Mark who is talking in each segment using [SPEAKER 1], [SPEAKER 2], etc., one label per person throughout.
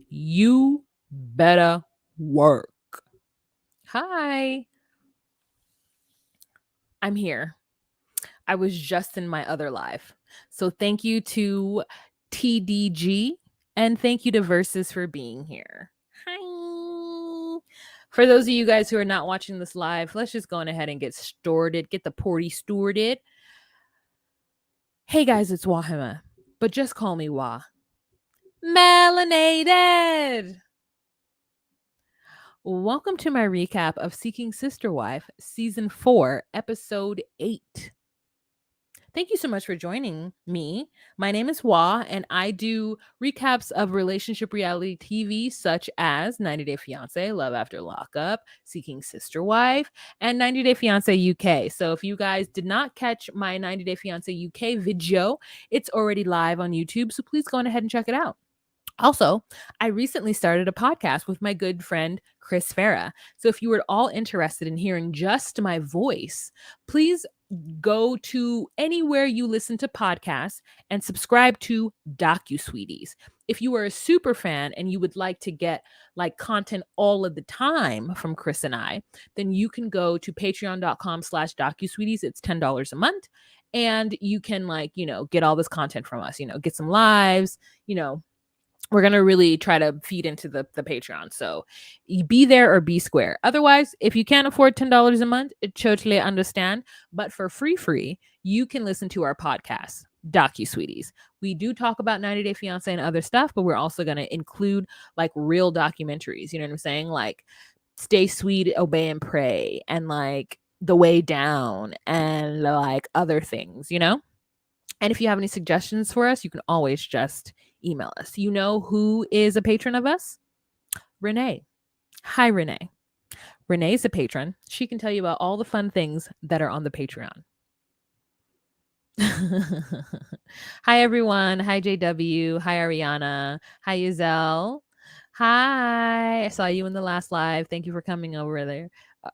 [SPEAKER 1] You better work. Hi, I'm here. I was just in my other live. So thank you to TDG and thank you to Versus for being here. Hi. For those of you guys who are not watching this live, let's just go on ahead and get started, get the party started. Hey guys, it's Wahima, but just call me Wah. Melanated. Welcome to my recap of Seeking Sister Wife, Season 4, Episode 8. Thank you so much for joining me. My name is Wah, and I do recaps of relationship reality TV such as 90 Day Fiancé, Love After Lockup, Seeking Sister Wife, and 90 Day Fiancé UK. So if you guys did not catch my 90 Day Fiancé UK video, it's already live on YouTube, so please go on ahead and check it out. Also, I recently started a podcast with my good friend Chris Farah. So if you were all interested in hearing just my voice, please go to anywhere you listen to podcasts and subscribe to DocuSweeties. If you are a super fan and you would like to get like content all of the time from Chris and I, then you can go to patreon.com/DocuSweeties. It's $10 a month. And you can get all this content from us, get some lives, we're going to really try to feed into the Patreon. So be there or be square. Otherwise, if you can't afford $10 a month, I totally understand. But for free, you can listen to our podcast, DocuSweeties. We do talk about 90 Day Fiancé and other stuff, but we're also going to include like real documentaries. You know what I'm saying? Like Stay Sweet, Obey and Pray, and like The Way Down, and like other things, And if you have any suggestions for us, you can always just email us. You know who is a patron of us? Renee. Hi, Renee. Renee's a patron. She can tell you about all the fun things that are on the Patreon. Hi, everyone. Hi, JW. Hi, Ariana. Hi, Zelle. Hi. I saw you in the last live. Thank you for coming over there.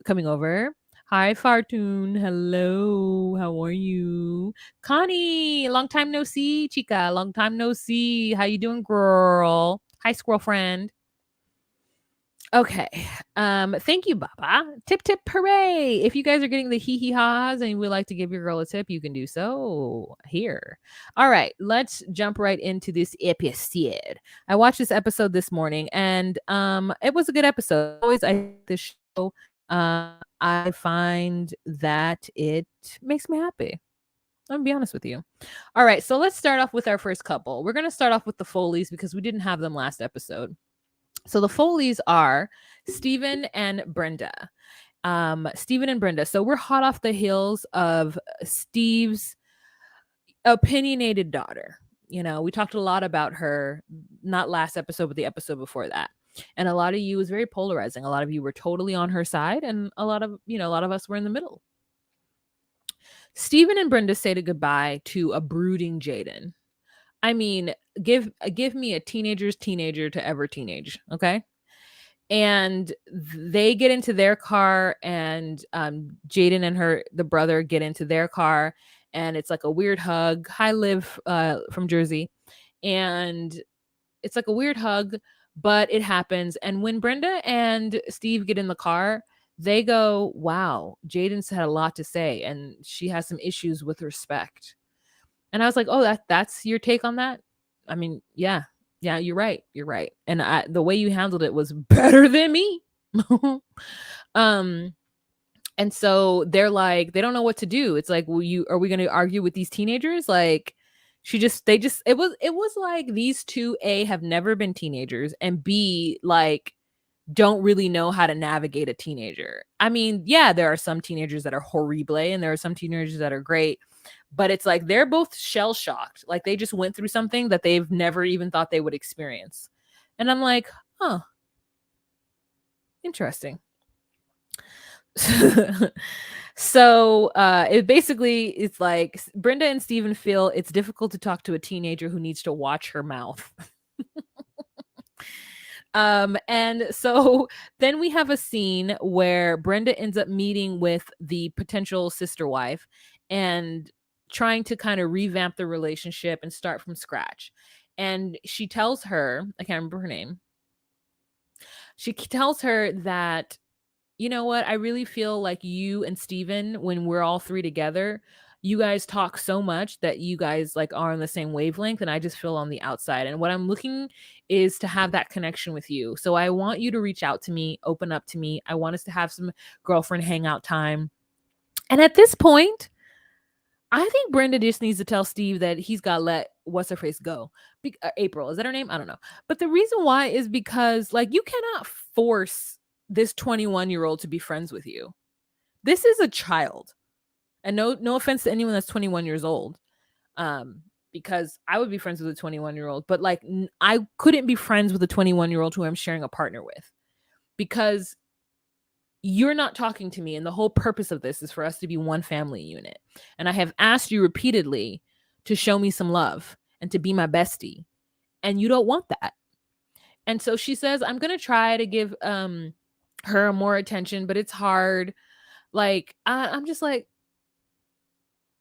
[SPEAKER 1] Coming over. Hi, Fartoon. Hello. How are you? Connie, long time no see, chica. Long time no see. How you doing, girl? Hi, squirrel friend. Okay. Thank you, Baba. Tip tip hooray. If you guys are getting the hee hee ha's and you would like to give your girl a tip, you can do so here. All right, let's jump right into this episode. I watched this episode this morning and it was a good episode. Always I this show I find that it makes me happy. I'm gonna be honest with you. All right, so let's start off with our first couple. We're gonna start off with the Foleys because we didn't have them last episode. So the Foleys are Stephen and Brenda. Stephen and Brenda. So we're hot off the heels of Steve's opinionated daughter. We talked a lot about her, not last episode, but the episode before that. And a lot of you was very polarizing. A lot of you were totally on her side, and a lot of us were in the middle. Stephen and Brenda say goodbye to a brooding Jaden. I mean, give me a teenager's teenager to ever teenage, okay? And they get into their car, and Jaden and the brother get into their car, and it's like a weird hug. Hi, Liv from Jersey. And it's like a weird hug, but it happens. And when Brenda and Steve get in the car, they go, wow, Jaden's had a lot to say, and she has some issues with respect. And I was like, oh, that's your take on that? I mean, yeah, you're right. You're right. And the way you handled it was better than me. And so they're like, they don't know what to do. It's like, are we going to argue with these teenagers? Like, it was like these two, A, have never been teenagers, and B, like, don't really know how to navigate a teenager. I mean, yeah, there are some teenagers that are horrible and there are some teenagers that are great, but it's like they're both shell shocked. Like they just went through something that they've never even thought they would experience. And I'm like, huh, interesting. So it's like Brenda and Steven feel it's difficult to talk to a teenager who needs to watch her mouth. And so then we have a scene where Brenda ends up meeting with the potential sister wife and trying to kind of revamp the relationship and start from scratch. And she tells her, I can't remember her name. She tells her that, you know what? I really feel like you and Steven, when we're all three together, you guys talk so much that you guys like are on the same wavelength, and I just feel on the outside. And what I'm looking is to have that connection with you. So I want you to reach out to me, open up to me. I want us to have some girlfriend hangout time. And at this point, I think Brenda just needs to tell Steve that he's got to let what's her face go. April, is that her name? I don't know. But the reason why is because like you cannot force this 21-year-old to be friends with you. This is a child. And no offense to anyone that's 21 years old. Because I would be friends with a 21-year-old, but like I couldn't be friends with a 21-year-old who I'm sharing a partner with, because you're not talking to me, and the whole purpose of this is for us to be one family unit. And I have asked you repeatedly to show me some love and to be my bestie, and you don't want that. And so she says, I'm gonna try to give her more attention, but it's hard. Like I'm just like,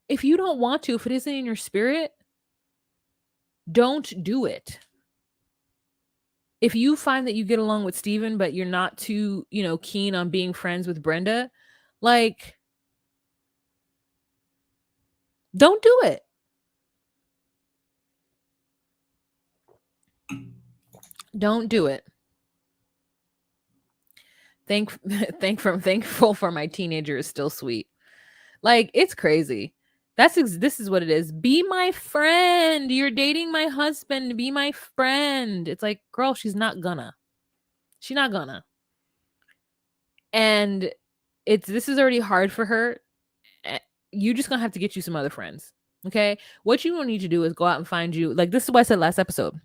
[SPEAKER 1] if you don't want to, if it isn't in your spirit, don't do it. If you find that you get along with Steven, but you're not too, keen on being friends with Brenda, like, don't do it. Don't do it. Thankful for my teenager is still sweet. Like, it's crazy. This is what it is. Be my friend. You're dating my husband. Be my friend. It's like, girl, she's not gonna. She's not gonna. And this is already hard for her. You just gonna have to get you some other friends. Okay? What you need to do is go out and find you. Like, this is what I said last episode.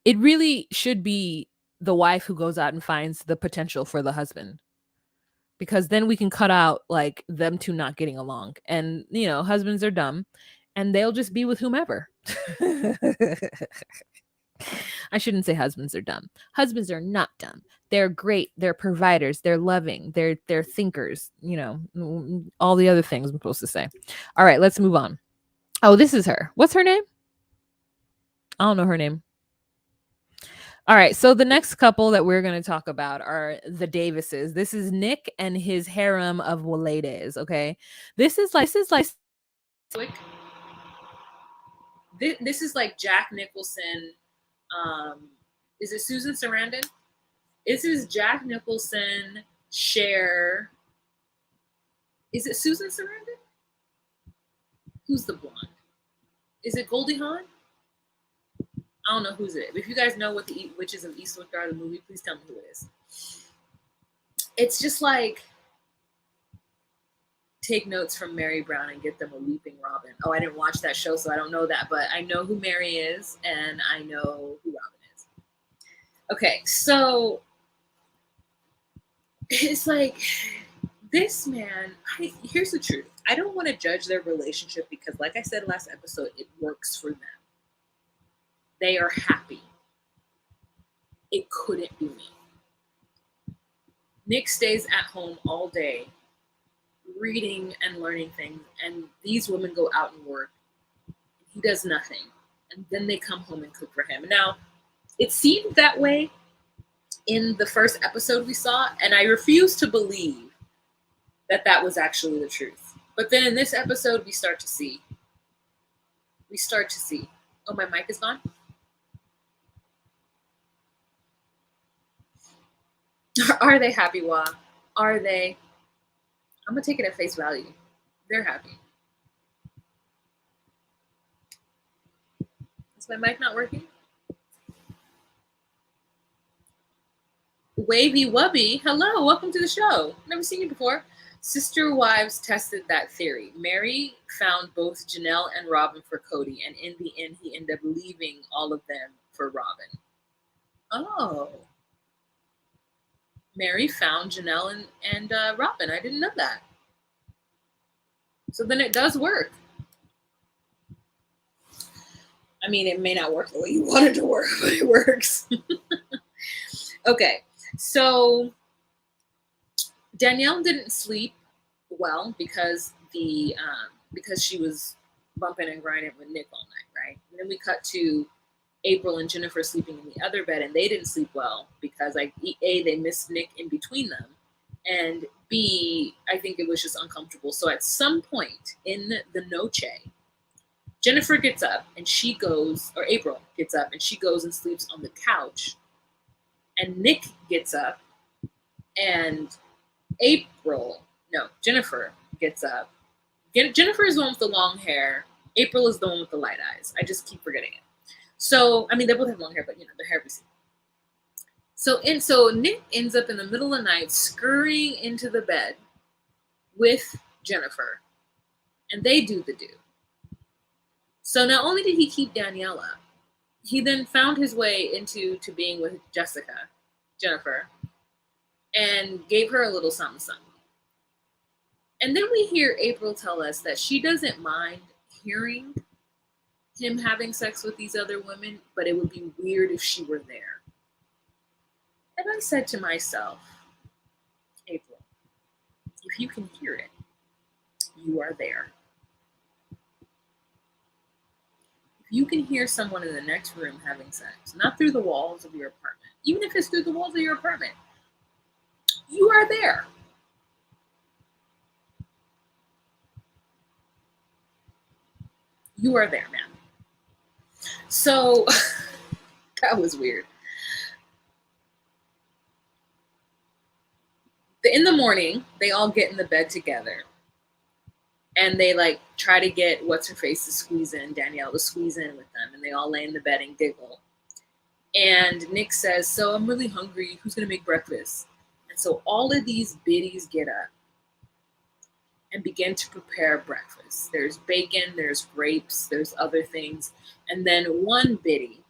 [SPEAKER 1] It really should be the wife who goes out and finds the potential for the husband, because then we can cut out like them two not getting along. And husbands are dumb and they'll just be with whomever. I shouldn't say husbands are dumb. Husbands are not dumb. They're great. They're providers. They're loving. They're thinkers. All the other things I'm supposed to say. All right, let's move on. Oh, this is her. What's her name? I don't know her name. All right, so the next couple that we're going to talk about are the Davises. This is Nick and his harem of Waledes, okay? This is like this is like Jack Nicholson. Is it Susan Sarandon? This is Jack Nicholson, Cher. Is it Susan Sarandon? Who's the blonde? Is it Goldie Hawn? I don't know who's it. If you guys know what the Witches of Eastwick are, the movie, please tell me who it is. It's just like, take notes from Mary Brown and get them a Weeping Robin. Oh, I didn't watch that show, so I don't know that, but I know who Mary is and I know who Robin is. Okay, so it's like, this man, here's the truth. I don't want to judge their relationship because, like I said last episode, it works for them. They are happy. It couldn't be me. Nick stays at home all day, reading and learning things, and these women go out and work. He does nothing. And then they come home and cook for him. Now, it seemed that way in the first episode we saw, and I refuse to believe that that was actually the truth. But then in this episode, we start to see. Oh, my mic is gone? Are they happy, Wah? Are they? I'm going to take it at face value. They're happy. Is my mic not working? Wavy Wubby, hello, welcome to the show. Never seen you before. Sister wives tested that theory. Mary found both Janelle and Robin for Cody, and in the end, he ended up leaving all of them for Robin. Oh. Mary found Janelle and Robin. I didn't know that. So then it does work. I mean, it may not work the way you want it to work, but it works. Okay, so Danielle didn't sleep well because she was bumping and grinding with Nick all night, right? And then we cut to April and Jennifer sleeping in the other bed, and they didn't sleep well because like A, they missed Nick in between them, and B, I think it was just uncomfortable. So at some point in the noche, Jennifer gets up and she goes, or April gets up and she goes and sleeps on the couch, and Nick gets up and Jennifer gets up. Jennifer is the one with the long hair. April is the one with the light eyes. I just keep forgetting it. So, I mean, they both have long hair, but the hair we see. So Nick ends up in the middle of the night scurrying into the bed with Jennifer, and they do the do. So not only did he keep Daniela, he then found his way into being with Jennifer, and gave her a little something something. And then we hear April tell us that she doesn't mind hearing him having sex with these other women, but it would be weird if she were there. And I said to myself, April, if you can hear it, you are there. If you can hear someone in the next room having sex, not through the walls of your apartment, even if it's through the walls of your apartment, you are there. You are there, man. So that was weird. In the morning, they all get in the bed together. And they like try to get what's her face to squeeze in. Danielle to squeeze in with them. And they all lay in the bed and giggle. And Nick says, so I'm really hungry. Who's going to make breakfast? And so all of these biddies get up and begin to prepare breakfast. There's bacon, there's grapes, there's other things. And then one biddy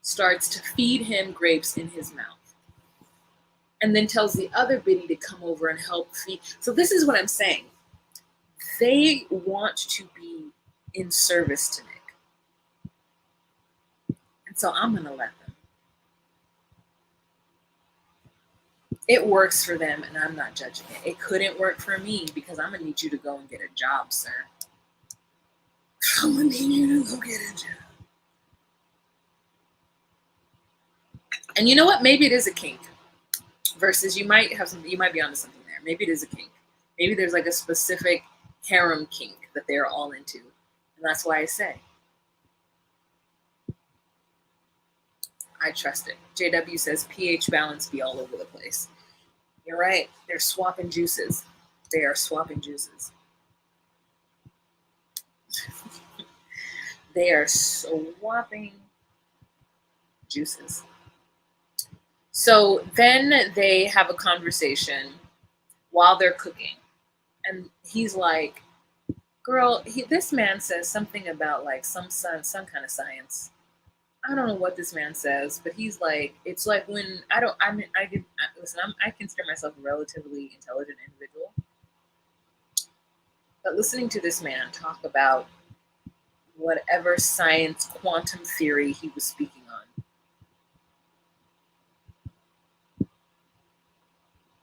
[SPEAKER 1] starts to feed him grapes in his mouth. And then tells the other biddy to come over and help feed. So this is what I'm saying. They want to be in service to Nick. And so I'm going to let them. It works for them, and I'm not judging it. It couldn't work for me because I'm going to need you to go and get a job, sir. I'm going to need you to go get a job. And you know what? Maybe it is a kink. Versus you might have something, you might be onto something there. Maybe it is a kink. Maybe there's like a specific harem kink that they're all into. And that's why I say, I trust it. JW says pH balance be all over the place. You're right. They're swapping juices. They are swapping juices. They are swapping juices. So then they have a conversation while they're cooking. And he's like, girl, this man says something about like some kind of science. I don't know what this man says, but he's like, it's like when I consider myself a relatively intelligent individual. But listening to this man talk about whatever science, quantum theory he was speaking on,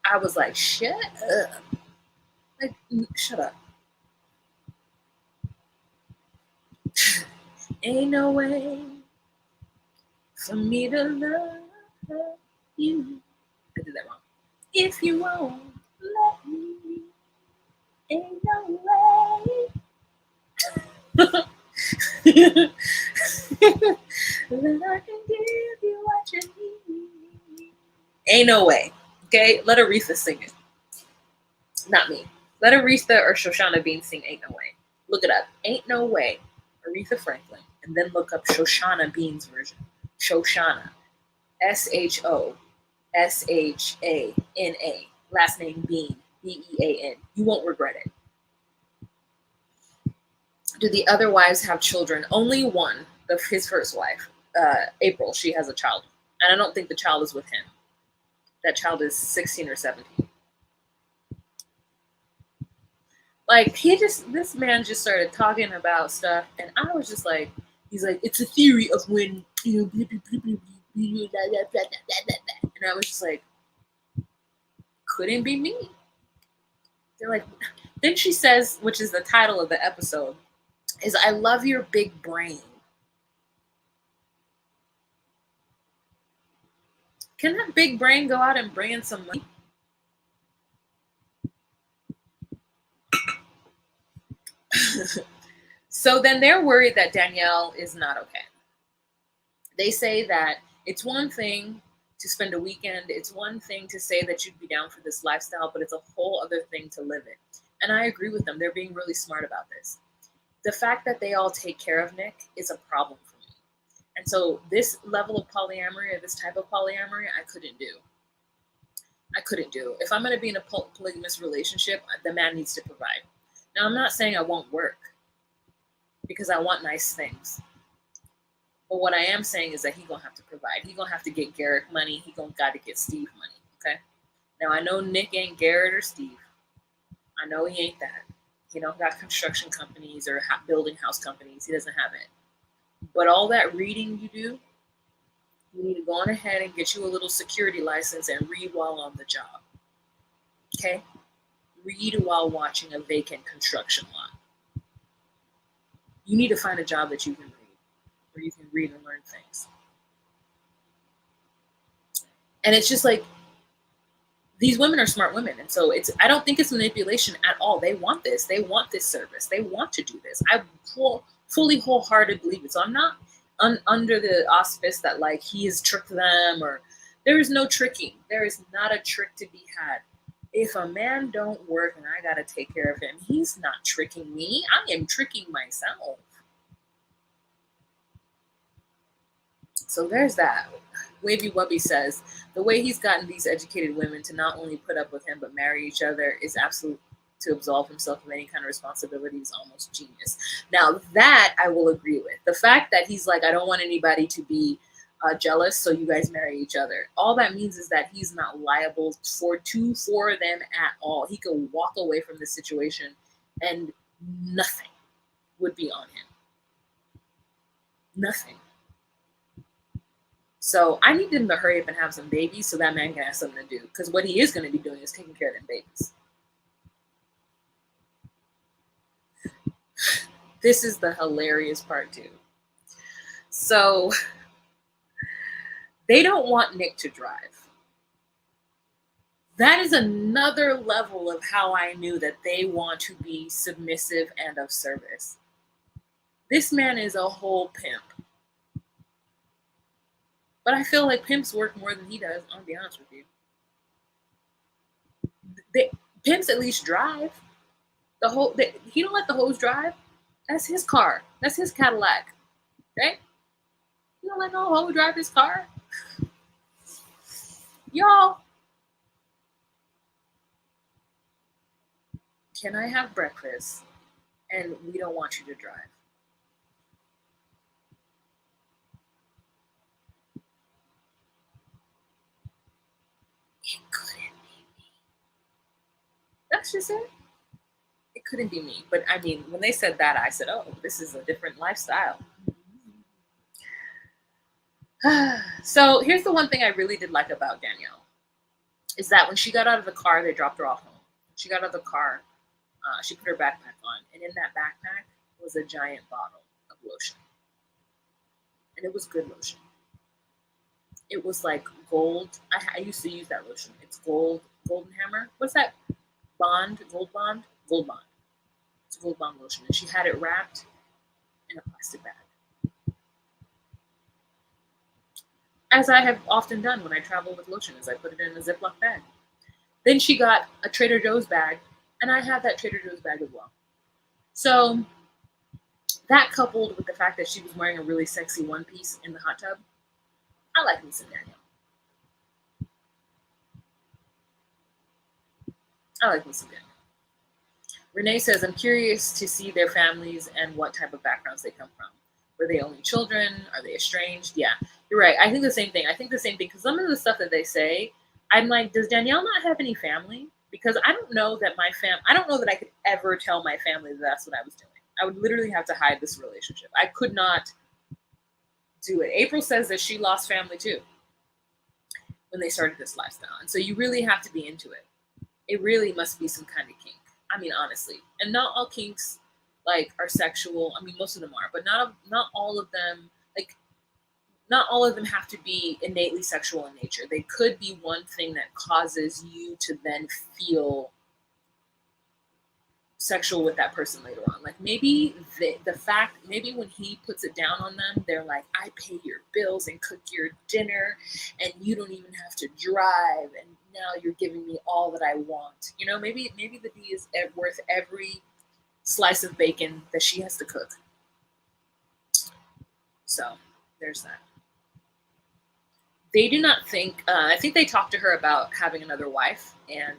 [SPEAKER 1] I was like, shut up. Like, shut up. Ain't no way for me to love you. I did that wrong. If you won't let me, ain't no way that I can give you what you need. Ain't no way. Okay, let Aretha sing it. Not me. Let Aretha or Shoshana Bean sing Ain't No Way. Look it up. Ain't No Way. Aretha Franklin. And then look up Shoshana Bean's version. Shoshana. Shoshana. Last name Bean. Bean. You won't regret it. Do the other wives have children? Only one of his first wife, April. She has a child. And I don't think the child is with him. That child is 16 or 17. Like, this man just started talking about stuff, and I was just like, he's like, it's a theory of when, and I was just like, couldn't be me. They're like, then she says, which is the title of the episode, is I love your big brain. Can that big brain go out and bring in some money? So then they're worried that Danielle is not okay. They say that it's one thing to spend a weekend, it's one thing to say that you'd be down for this lifestyle, but it's a whole other thing to live it. And I agree with them. They're being really smart about this. The fact that they all take care of Nick is a problem for me. And so this level of polyamory, or this type of polyamory, I couldn't do. If I'm going to be in a polygamous relationship, the man needs to provide. Now, I'm not saying I won't work, because I want nice things. But what I am saying is that he's going to have to provide. He's going to have to get Garrett money. He's going to got to get Steve money, okay? Now, I know Nick ain't Garrett or Steve. I know he ain't that. He don't got construction companies or building house companies. He doesn't have it. But all that reading you do, you need to go on ahead and get you a little security license and read while on the job, okay? Read while watching a vacant construction lot. You need to find a job that you can read, where you can read and learn things. And it's just like, these women are smart women. And so I don't think it's manipulation at all. They want this. They want this service. They want to do this. I fully wholeheartedly believe it. So I'm not under the auspice that like he has tricked them, or there is no tricking. There is not a trick to be had. If a man don't work and I got to take care of him, he's not tricking me. I am tricking myself. So there's that. Wavy Wubby says, the way he's gotten these educated women to not only put up with him, but marry each other is absolute to absolve himself of any kind of responsibility is almost genius. Now that I will agree with. The fact that he's like, I don't want anybody to be jealous, so you guys marry each other. All that means is that he's not liable for them at all. He could walk away from the situation and nothing would be on him. Nothing. So I need him to hurry up and have some babies so that man can have something to do. Because what he is going to be doing is taking care of them babies. This is the hilarious part too. So they don't want Nick to drive. That is another level of how I knew that they want to be submissive and of service. This man is a whole pimp. But I feel like pimps work more than he does, I'll be honest with you. Pimps at least drive. He don't let the hoes drive. That's his car. That's his Cadillac. Okay? You don't let no hoe drive his car. Y'all, can I have breakfast? And we don't want you to drive. It couldn't be me. That's just it. It couldn't be me. But I mean, when they said that, I said, oh, this is a different lifestyle. So here's the one thing I really did like about Danielle, is that when she got out of the car, they dropped her off home. She got out of the car, she put her backpack on, and in that backpack was a giant bottle of lotion. And it was good lotion. It was like gold. I used to use that lotion. It's Golden Hammer. What's that? Gold Bond? Gold Bond. It's a Gold Bond lotion. And she had it wrapped in a plastic bag. As I have often done when I travel with lotion, is I put it in a Ziploc bag. Then she got a Trader Joe's bag, and I have that Trader Joe's bag as well. So that coupled with the fact that she was wearing a really sexy one piece in the hot tub, I like me some Danielle. I like me some Danielle. Renee says, I'm curious to see their families and what type of backgrounds they come from. Were they only children? Are they estranged? Yeah, you're right. I think the same thing. Because some of the stuff that they say, I'm like, does Danielle not have any family? Because I don't know that I don't know that I could ever tell my family that that's what I was doing. I would literally have to hide this relationship. I could not do it. April says that she lost family too when they started this lifestyle. And so you really have to be into it. It really must be some kind of kink. I mean, honestly. And not all kinks like are sexual. I mean, most of them are, but not all of them. Like, not all of them have to be innately sexual in nature. They could be one thing that causes you to then feel sexual with that person later on. Like maybe the fact, maybe when he puts it down on them, they're like, I pay your bills and cook your dinner and you don't even have to drive, and now you're giving me all that I want. You know, maybe the D is worth every slice of bacon that she has to cook. So there's that. They do not think, I think they talked to her about having another wife, and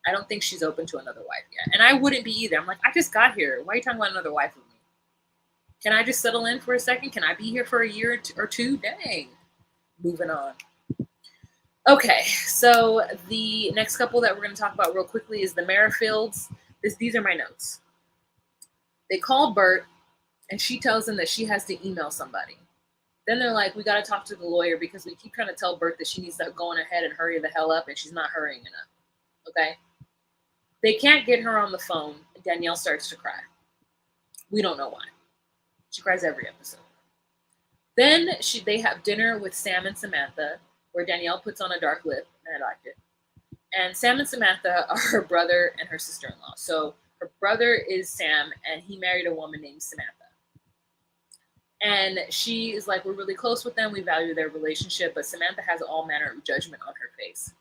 [SPEAKER 1] I don't think she's open to another wife yet. And I wouldn't be either. I'm like, I just got here. Why are you talking about another wife with me? Can I just settle in for a second? Can I be here for a year or two? Dang. Moving on. Okay, so the next couple that we're going to talk about real quickly is the Merrifields. These are my notes. They call Bert, and she tells him that she has to email somebody. Then they're like, we got to talk to the lawyer because we keep trying to tell Bert that she needs to go on ahead and hurry the hell up, and she's not hurrying enough. Okay? They can't get her on the phone. Danielle starts to cry. We don't know why. She cries every episode. Then they have dinner with Sam and Samantha, where Danielle puts on a dark lip, and I liked it. And Sam and Samantha are her brother and her sister-in-law. So her brother is Sam, and he married a woman named Samantha. And she is like, we're really close with them. We value their relationship. But Samantha has all manner of judgment on her face.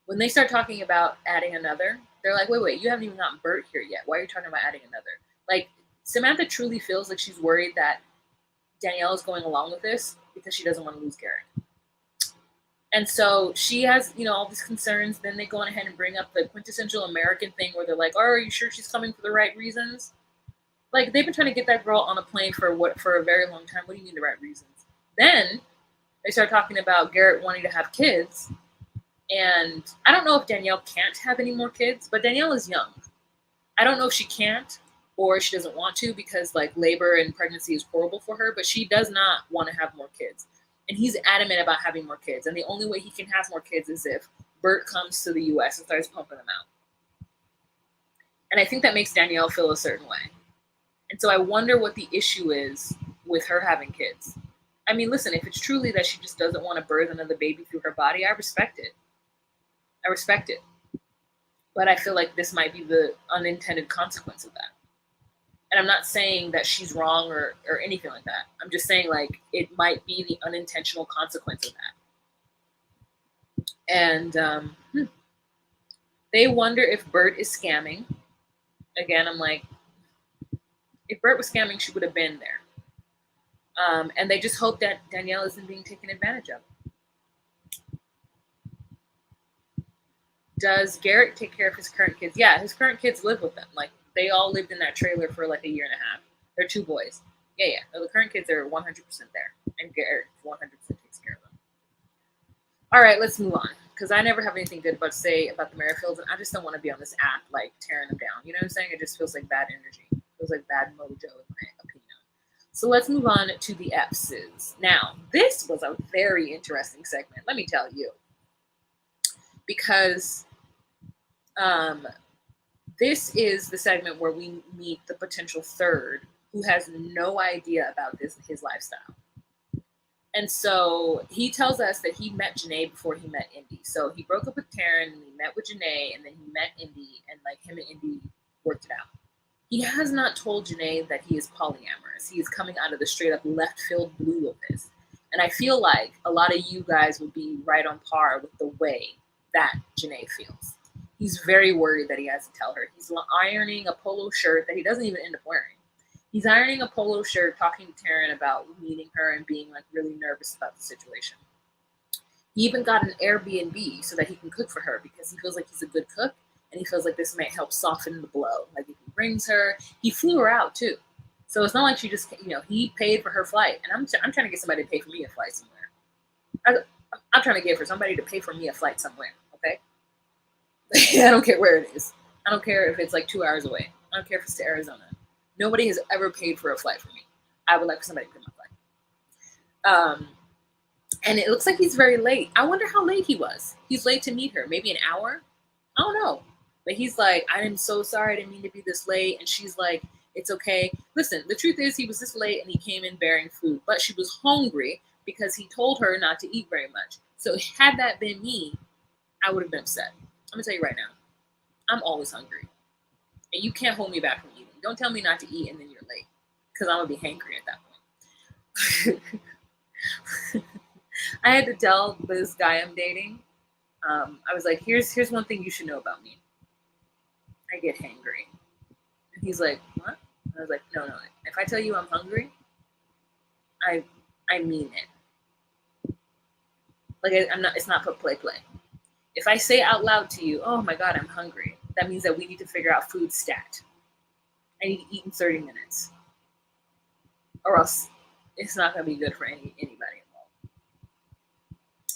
[SPEAKER 1] When they start talking about adding another, they're like, wait, you haven't even gotten Bert here yet. Why are you talking about adding another? Like, Samantha truly feels like she's worried that Danielle is going along with this because she doesn't want to lose Garrett. And so she has, all these concerns. Then they go on ahead and bring up the quintessential American thing where they're like, oh, are you sure she's coming for the right reasons? Like, they've been trying to get that girl on a plane for a very long time. What do you mean the right reasons? Then they start talking about Garrett wanting to have kids. And I don't know if Danielle can't have any more kids, but Danielle is young. I don't know if she can't or she doesn't want to because, like, labor and pregnancy is horrible for her, but she does not want to have more kids. And he's adamant about having more kids. And the only way he can have more kids is if Bert comes to the U.S. and starts pumping them out. And I think that makes Danielle feel a certain way. And so I wonder what the issue is with her having kids. I mean, listen, if it's truly that she just doesn't want to birth another baby through her body, I respect it. But I feel like this might be the unintended consequence of that. And I'm not saying that she's wrong or anything like that. I'm just saying, like, it might be the unintentional consequence of that. And they wonder if Bert is scamming. Again, I'm like, if Bert was scamming, she would have been there. And they just hope that Danielle isn't being taken advantage of. Does Garrett take care of his current kids? Yeah, his current kids live with them. Like, they all lived in that trailer for like a year and a half. They're 2 boys. Yeah. The current kids are 100% there. And Garrett 100% takes care of them. All right, let's move on. Because I never have anything good to say about the Merrifields. And I just don't want to be on this app, like, tearing them down. You know what I'm saying? It just feels like bad energy. It feels like bad mojo, in my opinion. So let's move on to the F's. Now, this was a very interesting segment, let me tell you. Because this is the segment where we meet the potential third who has no idea about his lifestyle. And so he tells us that he met Janae before he met Indy. So he broke up with Taryn, and he met with Janae, and then he met Indy, and like him and Indy worked it out. He has not told Janae that he is polyamorous. He is coming out of the straight up left field blue of this. And I feel like a lot of you guys would be right on par with the way that Janae feels. He's very worried that he has to tell her. He's ironing a polo shirt that he doesn't even end up wearing. He's ironing a polo shirt, talking to Taryn about meeting her and being like really nervous about the situation. He even got an Airbnb so that he can cook for her because he feels like he's a good cook and he feels like this might help soften the blow. Like if he brings her, he flew her out too. So it's not like she just, he paid for her flight. And I'm trying to get somebody to pay for me a flight somewhere. I'm trying to get for somebody to pay for me a flight somewhere, okay? I don't care where it is. I don't care if it's like 2 hours away. I don't care if it's to Arizona. Nobody has ever paid for a flight for me. I would like for somebody to pay my flight. And it looks like he's very late. I wonder how late he was. He's late to meet her. Maybe an hour? I don't know. But he's like, I am so sorry. I didn't mean to be this late. And she's like, It's okay. Listen, the truth is he was this late and he came in bearing food, but she was hungry because he told her not to eat very much. So had that been me, I would have been upset. I'm gonna tell you right now, I'm always hungry. And you can't hold me back from eating. Don't tell me not to eat and then you're late, because I'm gonna be hangry at that point. I had to tell this guy I'm dating, I was like, here's one thing you should know about me. I get hangry. And he's like, what? I was like, no. If I tell you I'm hungry, I mean it. Like, I'm not. It's not put play. If I say out loud to you, oh my God, I'm hungry, that means that we need to figure out food stat. I need to eat in 30 minutes, or else it's not gonna be good for anybody involved.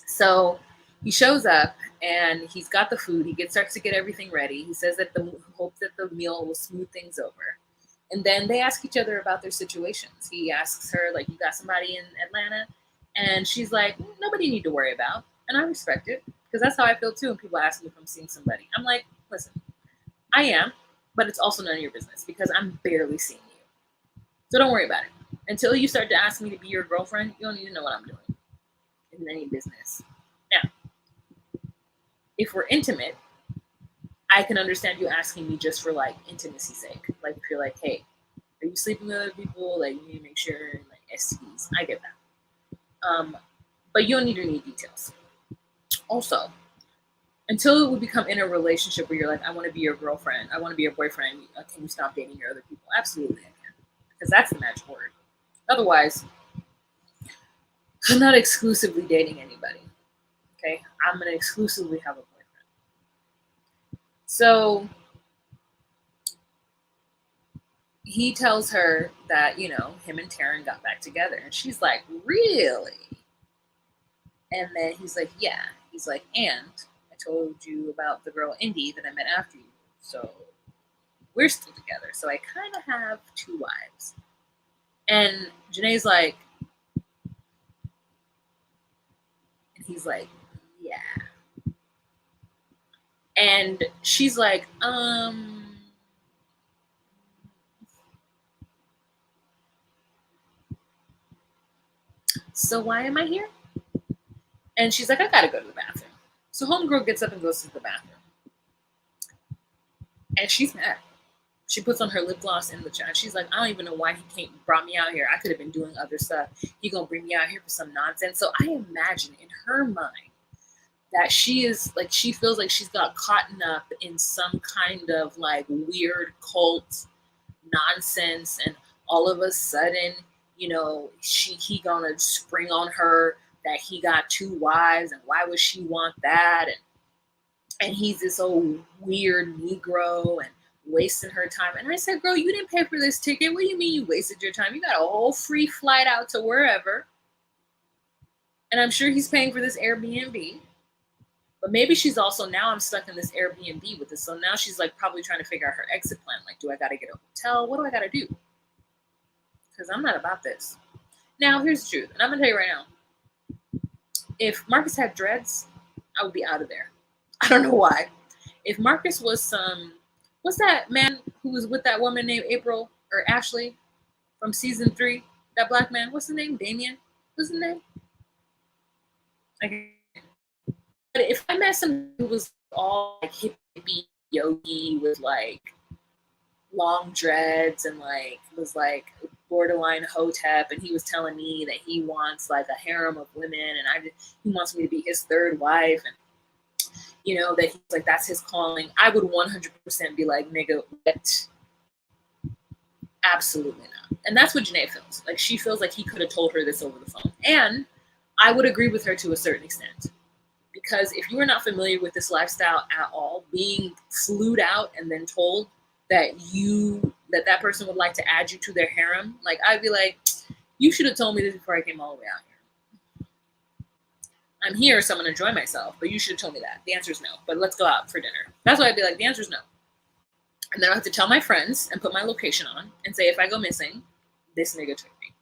[SPEAKER 1] So he shows up and he's got the food. He starts to get everything ready. He says that hope that the meal will smooth things over. And then they ask each other about their situations. He asks her, like, you got somebody in Atlanta? And she's like, nobody you need to worry about. And I respect it, because that's how I feel too when people ask me if I'm seeing somebody. I'm like, listen, I am, but it's also none of your business, because I'm barely seeing you. So don't worry about it. Until you start to ask me to be your girlfriend, you don't need to know what I'm doing. It's any business. Now, if we're intimate, I can understand you asking me just for like intimacy's sake. Like, if you're like, hey, are you sleeping with other people? Like, you need to make sure, like, STDs. I get that. But you don't need any details. Also, until we become in a relationship where you're like, I want to be your girlfriend, I want to be your boyfriend, can you stop dating your other people? Absolutely, I can. Because that's the magic word. Otherwise, I'm not exclusively dating anybody. Okay? I'm going to exclusively have a boyfriend. So he tells her that, him and Taryn got back together. And she's like, really? And then he's like, yeah. He's like, and I told you about the girl Indy that I met after you. So we're still together. So I kind of have 2 wives. And Janae's like, and he's like, yeah. And she's like, so why am I here? And she's like, I gotta go to the bathroom. So Homegirl gets up and goes to the bathroom. And she's mad. She puts on her lip gloss in the chat. She's like, I don't even know why he brought me out here. I could have been doing other stuff. He gonna bring me out here for some nonsense. So I imagine in her mind that she feels like she's got caught up in some kind of like weird cult nonsense, and all of a sudden, he gonna spring on her that he got 2 wives, and why would she want that? And he's this old weird Negro and wasting her time. And I said, girl, you didn't pay for this ticket. What do you mean you wasted your time? You got a whole free flight out to wherever. And I'm sure he's paying for this Airbnb. But maybe she's also, now I'm stuck in this Airbnb with this. So now she's like probably trying to figure out her exit plan. Like, do I got to get a hotel? What do I got to do? Because I'm not about this. Now, here's the truth. And I'm going to tell you right now. If Marcus had dreads, I would be out of there. I don't know why. If Marcus was what's that man who was with that woman named April or Ashley from season 3? That black man. What's his name? Damien? What's his name? But if I met someone who was all like hippie yogi with like long dreads and like was like borderline hotep, and he was telling me that he wants like a harem of women, and he wants me to be his 3rd wife, and that he's like, that's his calling, I would 100% be like, nigga, what? Absolutely not. And that's what Janae feels. Like, she feels like he could have told her this over the phone. And I would agree with her to a certain extent. Because if you are not familiar with this lifestyle at all, being flued out and then told that that person would like to add you to their harem, like, I'd be like, you should have told me this before I came all the way out here. I'm here, so I'm going to enjoy myself, but you should have told me that. The answer is no, but let's go out for dinner. That's why I'd be like, the answer is no. And then I'll have to tell my friends and put my location on and say, if I go missing, this nigga took me.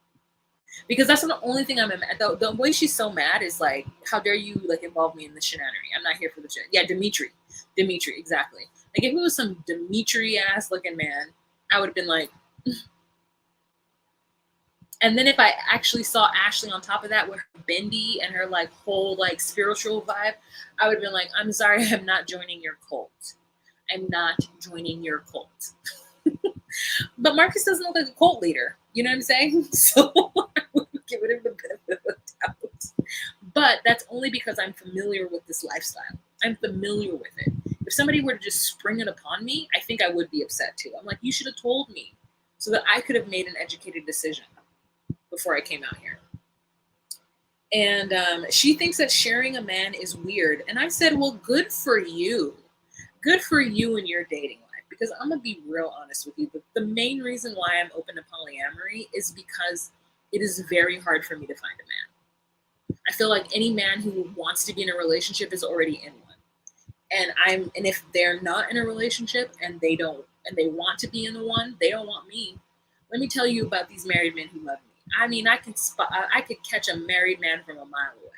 [SPEAKER 1] Because that's the only thing I'm mad. The way she's so mad is like, how dare you like involve me in the shenanigan? I'm not here for the shit. Yeah, Dimitri, exactly. Like, if it was some Dimitri ass looking man, I would have been like, And then if I actually saw Ashley on top of that with her bendy and her like whole like spiritual vibe, I would have been like, I'm sorry, I'm not joining your cult. I'm not joining your cult. But Marcus doesn't look like a cult leader. You know what I'm saying? So I wouldn't give him the benefit of the doubt. But that's only because I'm familiar with this lifestyle. I'm familiar with it. If somebody were to just spring it upon me, I think I would be upset too. I'm like, you should have told me so that I could have made an educated decision before I came out here. And she thinks that sharing a man is weird. And I said, well, good for you. Good for you in your dating life. Because I'm going to be real honest with you. The main reason why I'm open to polyamory is because it is very hard for me to find a man. I feel like any man who wants to be in a relationship is already in one. And if they're not in a relationship and they want to be in the one, they don't want me. Let me tell you about these married men who love me. I mean, I could catch a married man from a mile away.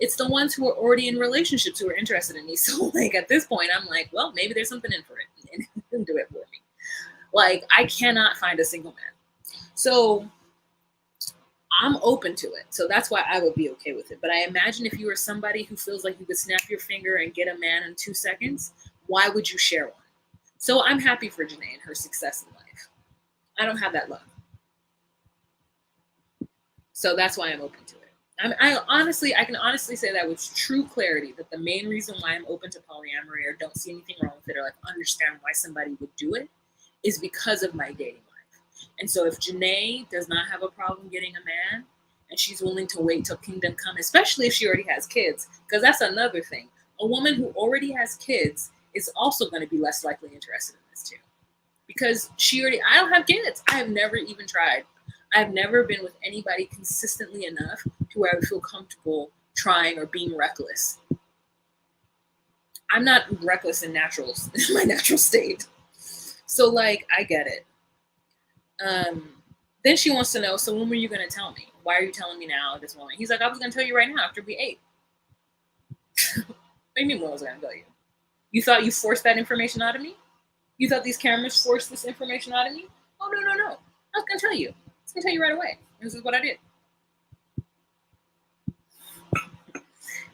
[SPEAKER 1] It's the ones who are already in relationships who are interested in me. So like at this point, I'm like, well, maybe there's something in for it and do it for me. Like I cannot find a single man. So I'm open to it. So that's why I would be okay with it. But I imagine if you were somebody who feels like you could snap your finger and get a man in 2 seconds, why would you share one? So I'm happy for Janae and her success in life. I don't have that luck. So that's why I'm open to it. I can honestly say that with true clarity that the main reason why I'm open to polyamory or don't see anything wrong with it or like understand why somebody would do it is because of my dating life. And so if Janae does not have a problem getting a man and she's willing to wait till kingdom come, especially if she already has kids, because that's another thing. A woman who already has kids is also going to be less likely interested in this too. Because I don't have kids. I have never even tried. I've never been with anybody consistently enough to where I would feel comfortable trying or being reckless. I'm not reckless in my natural state. So like, I get it. Then she wants to know, so when were you going to tell me? Why are you telling me now at this moment? He's like, I was going to tell you right now after we ate. What do you mean when was I going to tell you? You thought you forced that information out of me? You thought these cameras forced this information out of me? Oh, no. I was going to tell you. I was going to tell you right away. This is what I did.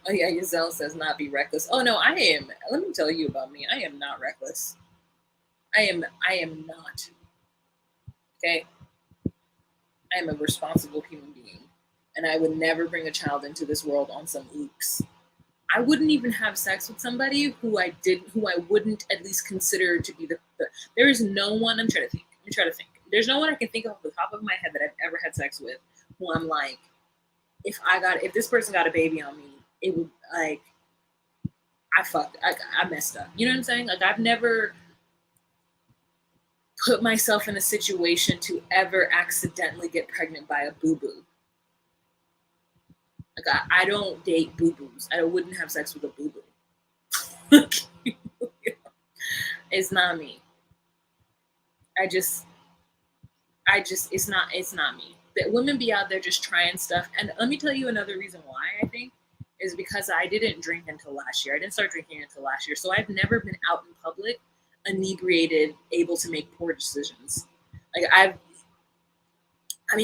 [SPEAKER 1] Oh, yeah, Zelle says not be reckless. Oh, no, I am. Let me tell you about me. I am not reckless. I am not. Okay? I am a responsible human being. And I would never bring a child into this world on some oops. I wouldn't even have sex with somebody who I wouldn't at least consider to be there is no one, I'm trying to think. There's no one I can think of off the top of my head that I've ever had sex with who I'm like, if this person got a baby on me, it would like, I messed up. You know what I'm saying? Like I've never put myself in a situation to ever accidentally get pregnant by a boo-boo. Like I don't date boo-boos. I wouldn't have sex with a boo-boo. It's not me. It's not me. That women be out there just trying stuff. And let me tell you another reason why I think is because I didn't drink until last year. I didn't start drinking until last year. So I've never been out in public, inebriated, able to make poor decisions. Like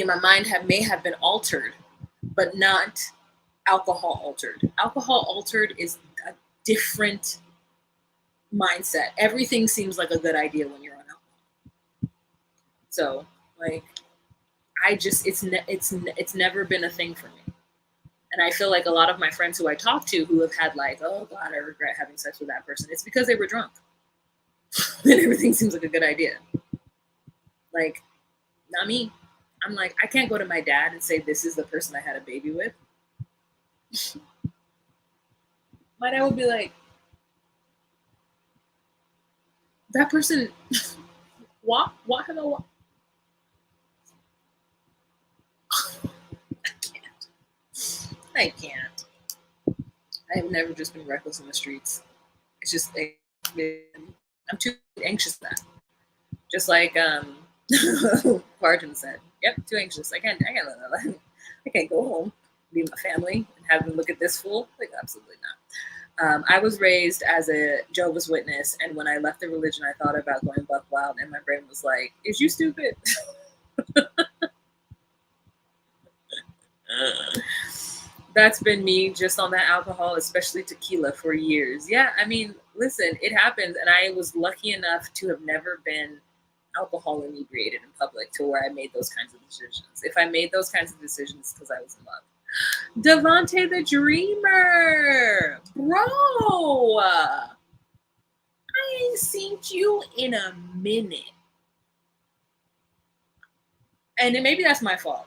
[SPEAKER 1] my mind may have been altered, but not alcohol altered. Alcohol altered is a different mindset. Everything seems like a good idea when you're on alcohol. So like, it's never been a thing for me. And I feel like a lot of my friends who I talk to who have had like, oh God, I regret having sex with that person. It's because they were drunk. And everything seems like a good idea. Like, not me. I'm like, I can't go to my dad and say, this is the person I had a baby with. My dad would be like, that person, Wahima. I can't. I have never just been reckless in the streets. It's just, I'm too anxious for that. Just like Parton said, yep, too anxious. I can't go home, leave my family, and have them look at this fool. Like, absolutely not. I was raised as a Jehovah's Witness, and when I left the religion, I thought about going buck wild, and my brain was like, "Is you stupid?" That's been me just on that alcohol, especially tequila, for years. Yeah, I mean, listen, it happens, and I was lucky enough to have never been alcohol inebriated in public to where I made those kinds of decisions. If I made those kinds of decisions because I was in love. Devontae the Dreamer, bro, I ain't seen you in a minute, and then maybe that's my fault.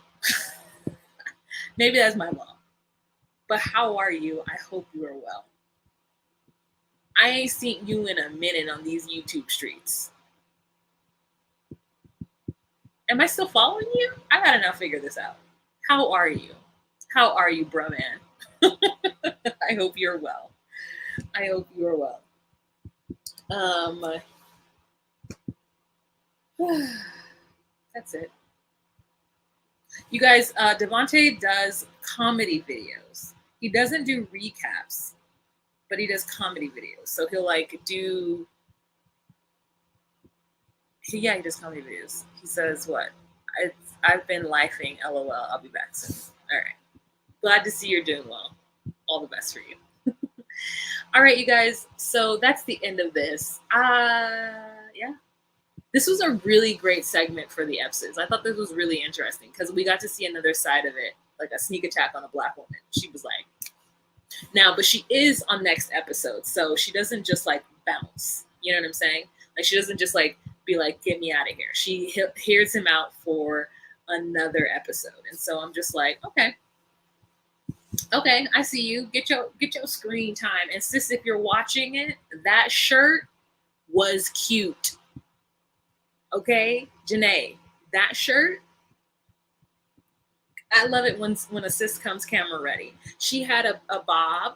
[SPEAKER 1] Maybe that's my fault. But how are you? I hope you are well. I ain't seen you in a minute on these YouTube streets. Am I still following you? I gotta now figure this out. How are you? How are you, bro man? I hope you're well. I hope you are well. That's it. You guys, Devontae does comedy videos. He doesn't do recaps, but he does comedy videos. So he'll like do. Yeah, he does comedy videos. He says, "What? I've been lifing. LOL. I'll be back soon." All right. Glad to see you're doing well. All the best for you. All right, you guys. So that's the end of this. Yeah. This was a really great segment for the EPSs. I thought this was really interesting because we got to see another side of it, like a sneak attack on a Black woman. She was like, now, but she is on next episode, so she doesn't just like bounce. You know what I'm saying? Like she doesn't just like be like, get me out of here. She hears him out for another episode, and so I'm just like, okay, I see you. Get your screen time. And sis, if you're watching it, that shirt was cute. Okay, Janae, that shirt. I love it when a sis comes camera ready. She had a bob.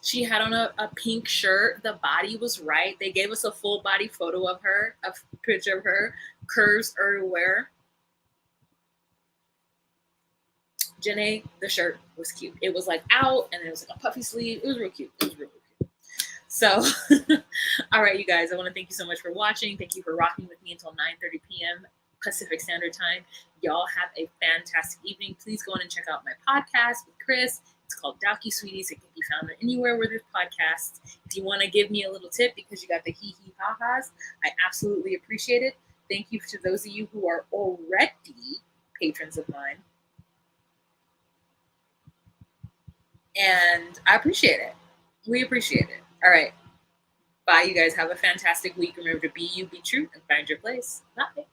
[SPEAKER 1] She had on a pink shirt. The body was right. They gave us a full body photo of her, a picture of her, curves everywhere. Janae, the shirt was cute. It was like out, and it was like a puffy sleeve. It was real cute. It was real cute. So, all right, you guys, I want to thank you so much for watching. Thank you for rocking with me until 9:30 p.m. Pacific Standard Time. Y'all have a fantastic evening. Please go on and check out my podcast with Chris. It's called Docu Sweeties. It can be found anywhere where there's podcasts. If you want to give me a little tip because you got the hee ha-has, I absolutely appreciate it. Thank you to those of you who are already patrons of mine. And I appreciate it. We appreciate it. All right. Bye, you guys. Have a fantastic week. Remember to be you, be true, and find your place. Bye.